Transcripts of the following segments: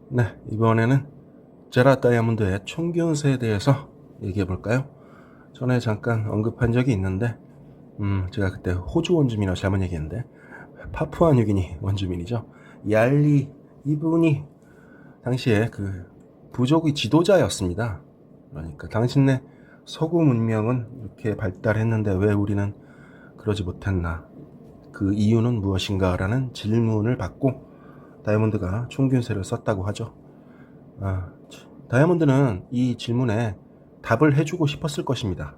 네, 이번에는 제라 다이아몬드의 총균세에 대해서 얘기해 볼까요? 전에 잠깐 언급한 적이 있는데, 제가 그때 호주 원주민이라고 잘못 얘기했는데, 파푸아뉴기니 원주민이죠. 얄리, 이분이 당시에 그 부족의 지도자였습니다. 그러니까 당신네 서구 문명은 이렇게 발달했는데 왜 우리는 그러지 못했나? 그 이유는 무엇인가? 라는 질문을 받고 다이아몬드가 총균세를 썼다고 하죠. 다이아몬드는 이 질문에 답을 해주고 싶었을 것입니다.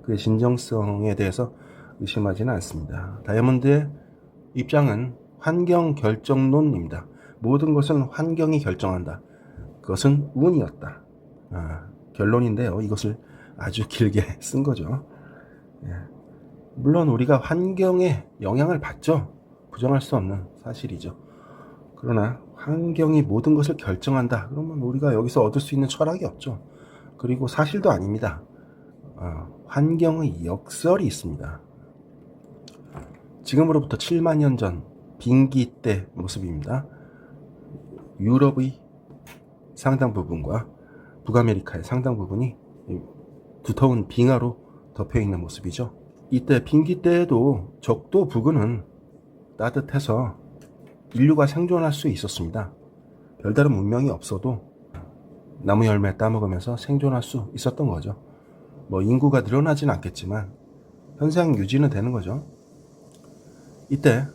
그의 진정성에 대해서 의심하지는 않습니다. 다이아몬드의 입장은 환경 결정론입니다. 모든 것은 환경이 결정한다. 그것은 운이었다. 결론인데요. 이것을 아주 길게 쓴 거죠. 물론 우리가 환경에 영향을 받죠. 부정할 수 없는 사실이죠. 그러나 환경이 모든 것을 결정한다. 그러면 우리가 여기서 얻을 수 있는 철학이 없죠. 그리고 사실도 아닙니다. 환경의 역설이 있습니다. 지금으로부터 7만 년 전 빙기 때 모습입니다. 유럽의 상당 부분과 북아메리카의 상당 부분이 두터운 빙하로 덮여있는 모습이죠. 이때 빙기 때에도 적도 부근은 따뜻해서 인류가 생존할 수 있었습니다. 별다른 문명이 없어도 나무 열매 따먹으면서 생존할 수 있었던 거죠. 뭐 인구가 늘어나진 않겠지만 현상 유지는 되는 거죠. 이때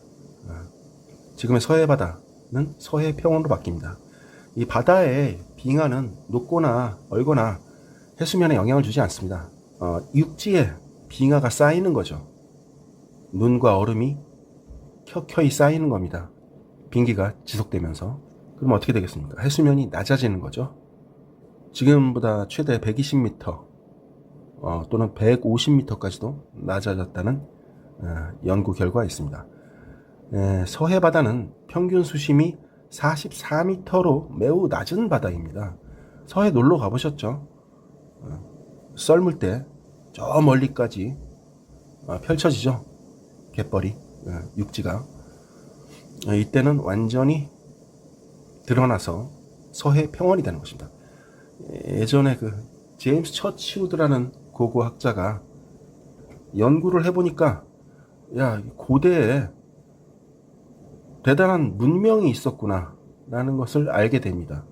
지금의 서해 바다는 서해 평원으로 바뀝니다. 이 바다의 빙하는 녹거나 얼거나 해수면에 영향을 주지 않습니다. 육지에 빙하가 쌓이는 거죠. 눈과 얼음이 켜켜이 쌓이는 겁니다. 빙기가 지속되면서. 그럼 어떻게 되겠습니까? 해수면이 낮아지는 거죠. 지금보다 최대 120m 또는 150m까지도 낮아졌다는 연구 결과가 있습니다. 서해 바다는 평균 수심이 44m로 매우 낮은 바다입니다. 서해 놀러 가보셨죠? 썰물 때 저 멀리까지 펼쳐지죠. 갯벌이, 육지가. 이때는 완전히 드러나서 서해 평원이 되는 것입니다. 예전에 그 제임스 처치우드라는 고고학자가 연구를 해보니까 야, 고대에 대단한 문명이 있었구나 라는 것을 알게 됩니다.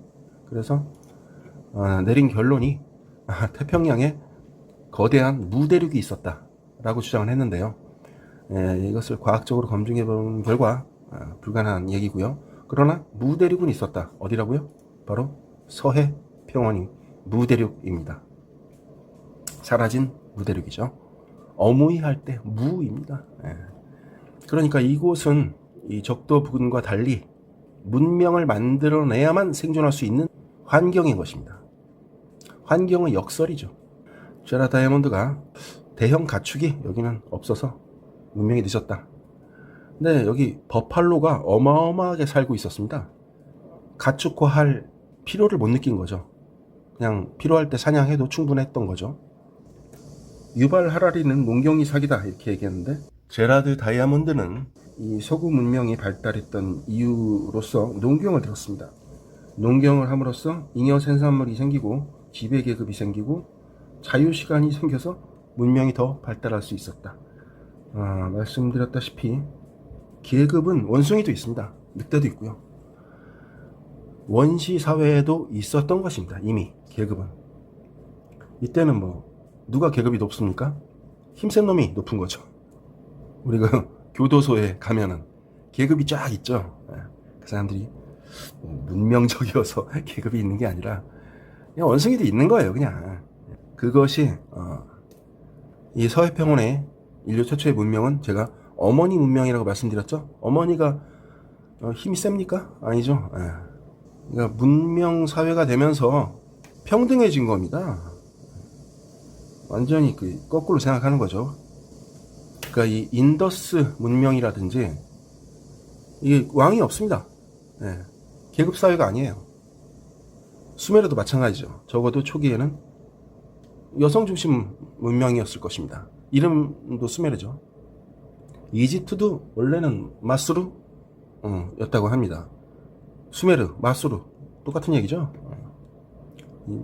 그래서 내린 결론이 태평양에 거대한 무대륙이 있었다 라고 주장을 했는데요. 이것을 과학적으로 검증해 본 결과 불가능한 얘기고요. 그러나 무대륙은 있었다. 어디라고요? 바로 서해 평원이 무대륙입니다. 사라진 무대륙이죠. 어무이할 때 무입니다. 그러니까 이곳은 이 적도 부근과 달리 문명을 만들어내야만 생존할 수 있는 환경인 것입니다. 환경의 역설이죠. 제라 다이아몬드가 대형 가축이 여기는 없어서 문명이 늦었다. 근데 여기 버팔로가 어마어마하게 살고 있었습니다. 가축화할 필요를 못 느낀 거죠. 그냥 필요할 때 사냥해도 충분했던 거죠. 유발 하라리는 농경이 사기다 이렇게 얘기했는데, 제라드 다이아몬드는 이 서구 문명이 발달했던 이유로서 농경을 들었습니다. 농경을 함으로써 잉여 생산물이 생기고 지배계급이 생기고 자유시간이 생겨서 문명이 더 발달할 수 있었다. 말씀드렸다시피 계급은 원숭이도 있습니다. 늑대도 있고요. 원시 사회에도 있었던 것입니다. 이미 계급은. 이때는 뭐 누가 계급이 높습니까? 힘센 놈이 높은 거죠. 우리가 교도소에 가면은 계급이 쫙 있죠. 그 사람들이 문명적이어서 계급이 있는 게 아니라 그냥 원숭이도 있는 거예요. 그냥 그것이 이 서해평원의 인류 최초의 문명은 제가 어머니 문명이라고 말씀드렸죠. 어머니가 힘이 셉니까? 아니죠. 그러니까 문명 사회가 되면서 평등해진 겁니다. 완전히 그 거꾸로 생각하는 거죠. 그러니까 이 인더스 문명이라든지 이게 왕이 없습니다. 계급 사회가 아니에요. 수메르도 마찬가지죠. 적어도 초기에는 여성 중심 문명이었을 것입니다. 이름도 수메르죠. 이집트도 원래는 마스루 였다고 합니다. 수메르, 마수르 똑같은 얘기죠.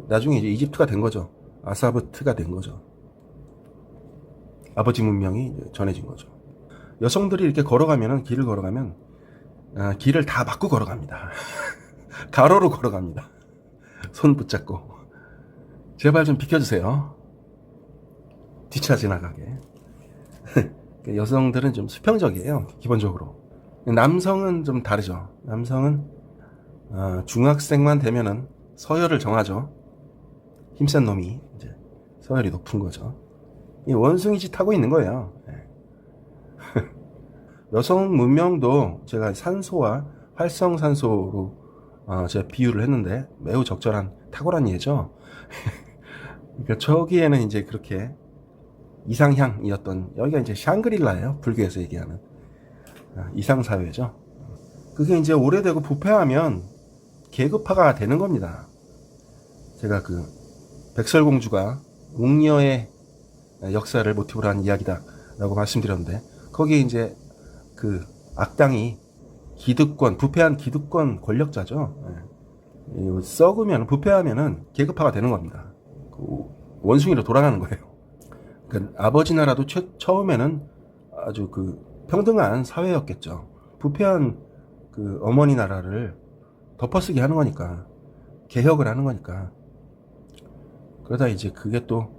나중에 이제 이집트가 된 거죠. 아사브트가 된 거죠. 아버지 문명이 전해진 거죠. 여성들이 이렇게 걸어가면은, 길을 걸어가면 길을 다 막고 걸어갑니다. 가로로 걸어갑니다. 손 붙잡고 제발 좀 비켜주세요. 뒤차 지나가게. 여성들은 좀 수평적이에요, 기본적으로. 남성은 좀 다르죠. 남성은 중학생만 되면은 서열을 정하죠. 힘센 놈이 이제 서열이 높은 거죠. 이 원숭이 짓 하고 있는 거예요. 여성 문명도 제가 산소와 활성산소로 제가 비유를 했는데 매우 적절한 탁월한 예죠. 그러니까 저기에는 이제 그렇게 이상향이었던, 여기가 이제 샹그릴라예요. 불교에서 얘기하는 이상사회죠. 그게 이제 오래되고 부패하면 계급화가 되는 겁니다. 제가 그 백설공주가 웅녀의 역사를 모티브로 한 이야기다라고 말씀드렸는데, 거기에 이제 그 악당이 기득권, 부패한 기득권 권력자죠. 썩으면, 부패하면은 계급화가 되는 겁니다. 원숭이로 돌아가는 거예요. 그러니까 아버지 나라도 처음에는 아주 그 평등한 사회였겠죠. 부패한 그 어머니 나라를 덮어쓰기 하는 거니까, 개혁을 하는 거니까. 그러다 이제 그게 또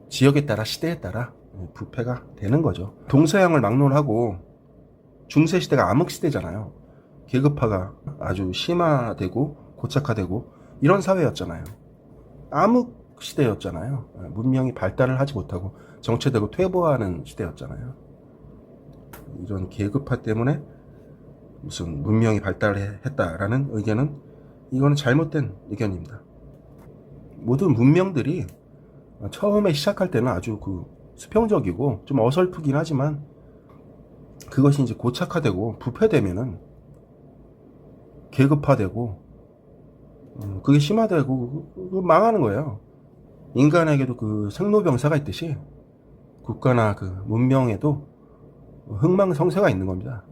지역에 따라, 시대에 따라 부패가 되는 거죠. 동서양을 막론하고 중세 시대가 암흑 시대잖아요. 계급화가 아주 심화되고 고착화되고 이런 사회였잖아요. 암흑 시대였잖아요. 문명이 발달을 하지 못하고 정체되고 퇴보하는 시대였잖아요. 이런 계급화 때문에 무슨 문명이 발달했다라는 의견은, 이거는 잘못된 의견입니다. 모든 문명들이 처음에 시작할 때는 아주 그 수평적이고 좀 어설프긴 하지만, 그것이 이제 고착화되고 부패되면은 계급화되고 그게 심화되고 망하는 거예요. 인간에게도 그 생로병사가 있듯이 국가나 그 문명에도 흥망성쇠가 있는 겁니다.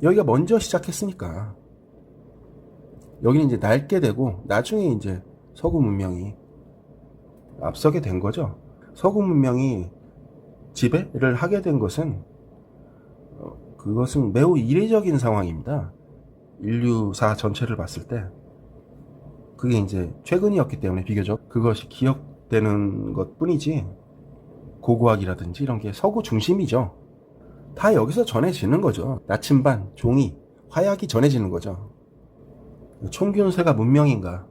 여기가 먼저 시작했으니까 여기는 이제 낡게 되고 나중에 이제 서구 문명이 앞서게 된 거죠. 서구 문명이 지배를 하게 된 것은 그것은 매우 이례적인 상황입니다. 인류사 전체를 봤을 때 그게 이제 최근이었기 때문에 비교적 그것이 기억되는 것 뿐이지, 고고학이라든지 이런 게 서구 중심이죠. 다 여기서 전해지는 거죠. 나침반, 종이, 화약이 전해지는 거죠. 총균세가 문명인가?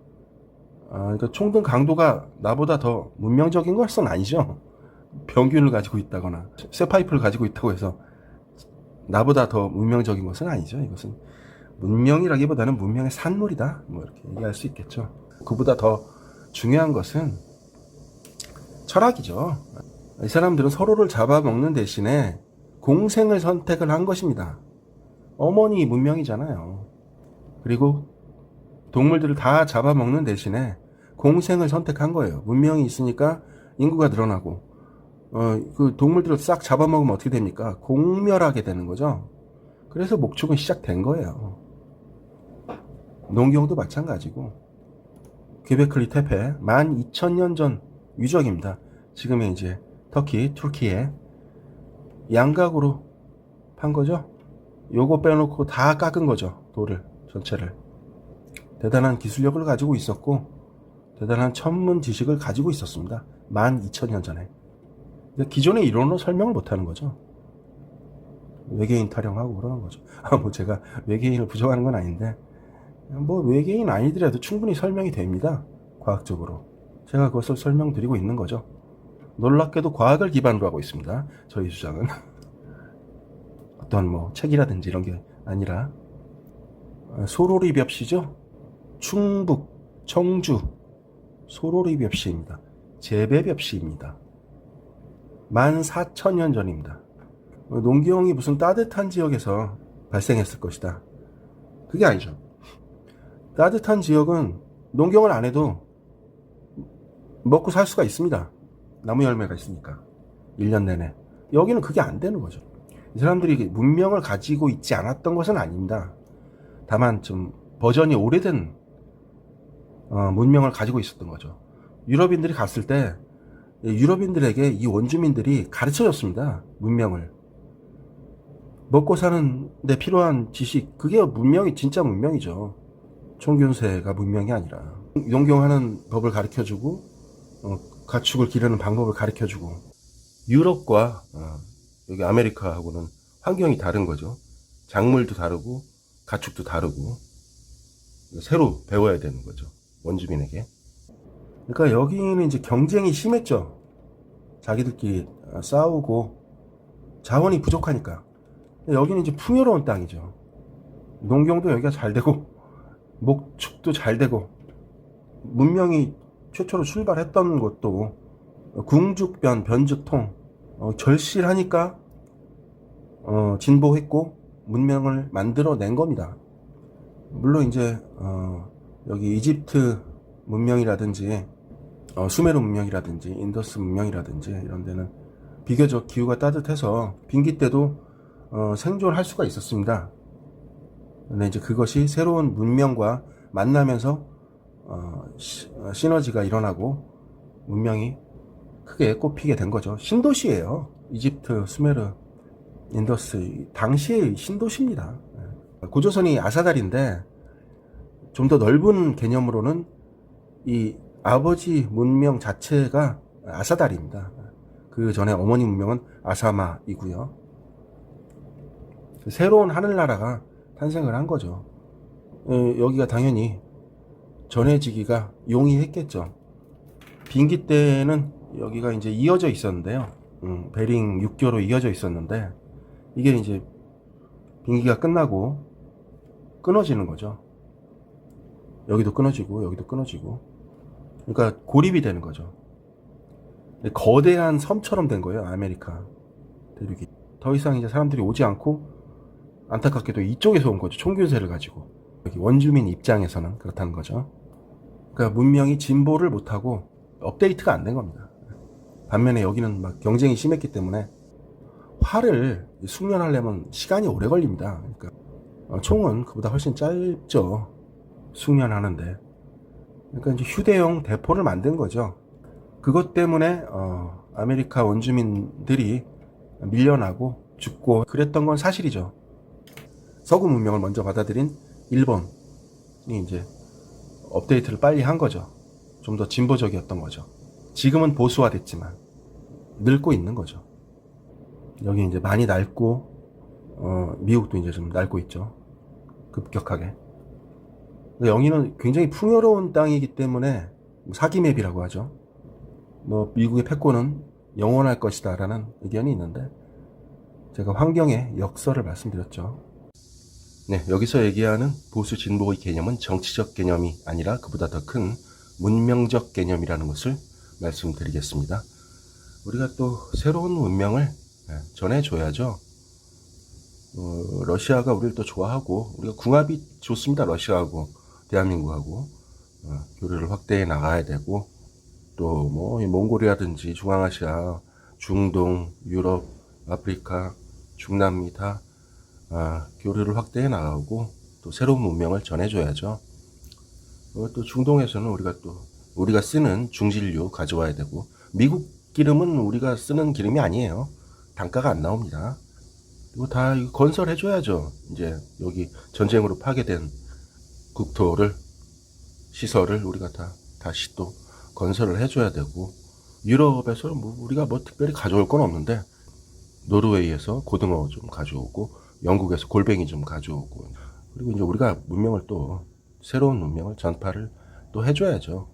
그러니까 총등 강도가 나보다 더 문명적인 것은 아니죠. 병균을 가지고 있다거나 쇠파이프를 가지고 있다고 해서 나보다 더 문명적인 것은 아니죠. 이것은 문명이라기보다는 문명의 산물이다, 뭐 이렇게 얘기할 수 있겠죠. 그보다 더 중요한 것은 철학이죠. 이 사람들은 서로를 잡아먹는 대신에 공생을 선택을 한 것입니다. 어머니 문명이잖아요. 그리고 동물들을 다 잡아먹는 대신에 공생을 선택한 거예요. 문명이 있으니까 인구가 늘어나고, 그 동물들을 싹 잡아먹으면 어떻게 됩니까? 공멸하게 되는 거죠. 그래서 목축은 시작된 거예요. 농경도 마찬가지고. 퀘베클리 테페 12,000년 전 유적입니다. 지금의 이제 터키, 툴키에 양각으로 판 거죠. 요거 빼놓고 다 깎은 거죠. 돌을 전체를. 대단한 기술력을 가지고 있었고 대단한 천문 지식을 가지고 있었습니다. 12,000년 전에. 기존의 이론으로 설명을 못하는 거죠. 외계인 타령하고 그러는 거죠. 뭐 제가 외계인을 부정하는 건 아닌데, 뭐 외계인 아니더라도 충분히 설명이 됩니다. 과학적으로. 제가 그것을 설명드리고 있는 거죠. 놀랍게도 과학을 기반으로 하고 있습니다. 저희 주장은. 어떤 뭐 책이라든지 이런 게 아니라 소로리 벽시죠. 충북, 청주 소로리 벽시입니다. 재배 벽시입니다. 14,000년 전입니다. 농경이 무슨 따뜻한 지역에서 발생했을 것이다. 그게 아니죠. 따뜻한 지역은 농경을 안 해도 먹고 살 수가 있습니다. 나무 열매가 있으니까 1년 내내. 여기는 그게 안 되는 거죠. 이 사람들이 문명을 가지고 있지 않았던 것은 아닙니다. 다만 좀 버전이 오래된 문명을 가지고 있었던 거죠. 유럽인들이 갔을 때 유럽인들에게 이 원주민들이 가르쳐줬습니다. 문명을. 먹고 사는 데 필요한 지식, 그게 문명이, 진짜 문명이죠. 총균세가 문명이 아니라. 농경하는 법을 가르쳐주고, 가축을 기르는 방법을 가르쳐주고. 유럽과 여기 아메리카하고는 환경이 다른 거죠. 작물도 다르고, 가축도 다르고. 새로 배워야 되는 거죠. 원주민에게. 그러니까 여기는 이제 경쟁이 심했죠. 자기들끼리 싸우고, 자원이 부족하니까. 여기는 이제 풍요로운 땅이죠. 농경도 여기가 잘 되고, 목축도 잘 되고, 문명이 최초로 출발했던 것도 궁죽변, 변죽통, 절실하니까 진보했고 문명을 만들어낸 겁니다. 물론 이제 여기 이집트 문명이라든지 수메르 문명이라든지 인더스 문명이라든지 이런 데는 비교적 기후가 따뜻해서 빙기 때도 생존할 수가 있었습니다. 근데 이제 그것이 새로운 문명과 만나면서 시너지가 일어나고 문명이 크게 꽃피게 된 거죠. 신도시예요. 이집트, 수메르, 인더스 당시의 신도시입니다. 고조선이 아사달인데 좀 더 넓은 개념으로는 이 아버지 문명 자체가 아사달입니다. 그 전에 어머니 문명은 아사마이고요. 새로운 하늘나라가 탄생을 한 거죠. 여기가 당연히 전해지기가 용이했겠죠. 빙기 때는 여기가 이제 이어져 있었는데요. 베링 육교로 이어져 있었는데 이게 이제 빙기가 끝나고 끊어지는 거죠. 여기도 끊어지고 여기도 끊어지고. 그러니까 고립이 되는 거죠. 거대한 섬처럼 된 거예요. 아메리카 대륙이. 더 이상 이제 사람들이 오지 않고 안타깝게도 이쪽에서 온 거죠. 총균세를 가지고. 여기 원주민 입장에서는 그렇다는 거죠. 그러니까 문명이 진보를 못하고 업데이트가 안 된 겁니다. 반면에 여기는 막 경쟁이 심했기 때문에 활을 숙련하려면 시간이 오래 걸립니다. 그러니까 총은 그보다 훨씬 짧죠. 숙련하는데. 그러니까 이제 휴대용 대포를 만든 거죠. 그것 때문에 아메리카 원주민들이 밀려나고 죽고 그랬던 건 사실이죠. 서구 문명을 먼저 받아들인 일본이 이제 업데이트를 빨리 한 거죠. 좀 더 진보적이었던 거죠. 지금은 보수화됐지만 늙고 있는 거죠. 여기 이제 많이 낡고 미국도 이제 좀 낡고 있죠. 급격하게. 여기는 굉장히 풍요로운 땅이기 때문에 사기맵이라고 하죠. 뭐 미국의 패권은 영원할 것이다 라는 의견이 있는데 제가 환경의 역설을 말씀드렸죠. 네, 여기서 얘기하는 보수 진보의 개념은 정치적 개념이 아니라 그보다 더 큰 문명적 개념이라는 것을 말씀드리겠습니다. 우리가 또 새로운 문명을 전해줘야죠. 러시아가 우리를 또 좋아하고 우리가 궁합이 좋습니다. 러시아하고 대한민국하고 교류를 확대해 나가야 되고 또 뭐 몽골이라든지 중앙아시아, 중동, 유럽, 아프리카, 중남미 다 교류를 확대해 나가고 또 새로운 문명을 전해줘야죠. 또 중동에서는 우리가 쓰는 중진류 가져와야 되고 미국 기름은 우리가 쓰는 기름이 아니에요. 단가가 안 나옵니다. 이거 다 건설해줘야죠. 이제 여기 전쟁으로 파괴된 국토를 시설을 우리가 다시 또 건설을 해줘야 되고 유럽에서 우리가 특별히 가져올 건 없는데 노르웨이에서 고등어 좀 가져오고 영국에서 골뱅이 좀 가져오고 그리고 이제 우리가 문명을 또 새로운 문명을 전파를 또 해줘야죠.